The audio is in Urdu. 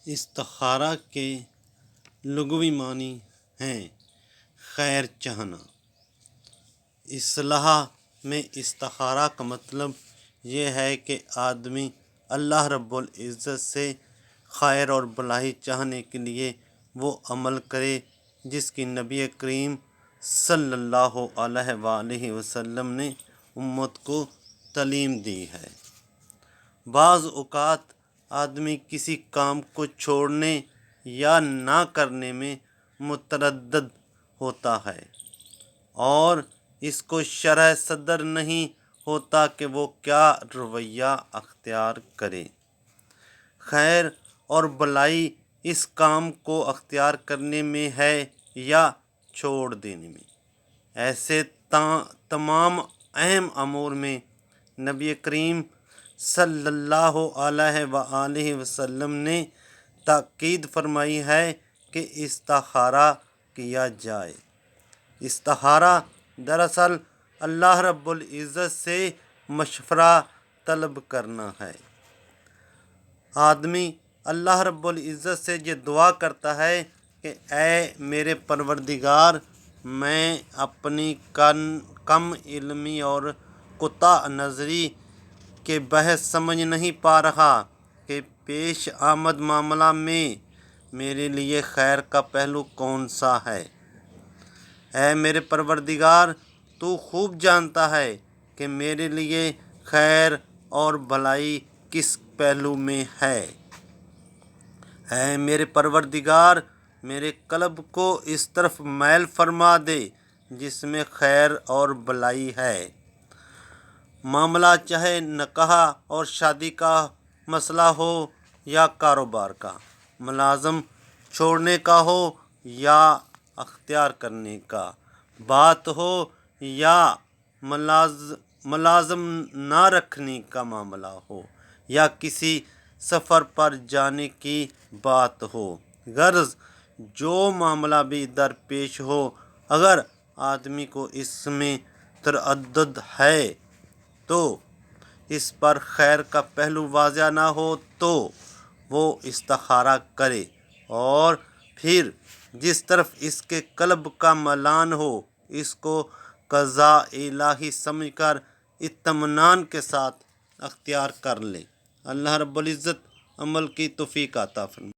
استخارہ کے لغوی معنی ہیں خیر چاہنا۔ اصطلاح میں استخارہ کا مطلب یہ ہے کہ آدمی اللہ رب العزت سے خیر اور بھلائی چاہنے کے لیے وہ عمل کرے جس کی نبی کریم صلی اللہ علیہ وآلہ وسلم نے امت کو تعلیم دی ہے۔ بعض اوقات آدمی کسی کام کو چھوڑنے یا نہ کرنے میں متردد ہوتا ہے اور اس کو شرح صدر نہیں ہوتا کہ وہ کیا رویہ اختیار کرے۔ خیر اور بھلائی اس کام کو اختیار کرنے میں ہے یا چھوڑ دینے میں۔ ایسے تمام اہم امور میں نبی کریم صلی اللہ علیہ وآلہ وسلم نے تاکید فرمائی ہے کہ استخارہ کیا جائے۔ استخارہ دراصل اللہ رب العزت سے مشورہ طلب کرنا ہے۔ آدمی اللہ رب العزت سے یہ دعا کرتا ہے کہ اے میرے پروردگار، میں اپنی کم علمی اور کوتاہ نظری کے باعث سمجھ نہیں پا رہا کہ پیش آمد معاملہ میں میرے لیے خیر کا پہلو کون سا ہے۔ اے میرے پروردگار، تو خوب جانتا ہے کہ میرے لیے خیر اور بھلائی کس پہلو میں ہے۔ اے میرے پروردگار، میرے قلب کو اس طرف میل فرما دے جس میں خیر اور بھلائی ہے۔ معاملہ چاہے نکاح اور شادی کا مسئلہ ہو یا کاروبار کا، ملازم چھوڑنے کا ہو یا اختیار کرنے کا، بات ہو یا ملازم نہ رکھنے کا معاملہ ہو یا کسی سفر پر جانے کی بات ہو، غرض جو معاملہ بھی درپیش ہو، اگر آدمی کو اس میں تردد ہے تو اس پر خیر کا پہلو واضح نہ ہو تو وہ استخارہ کرے اور پھر جس طرف اس کے قلب کا میلان ہو اس کو قضاء الہی سمجھ کر اطمینان کے ساتھ اختیار کر لے۔ اللہ رب العزت عمل کی توفیق عطا فرمائے۔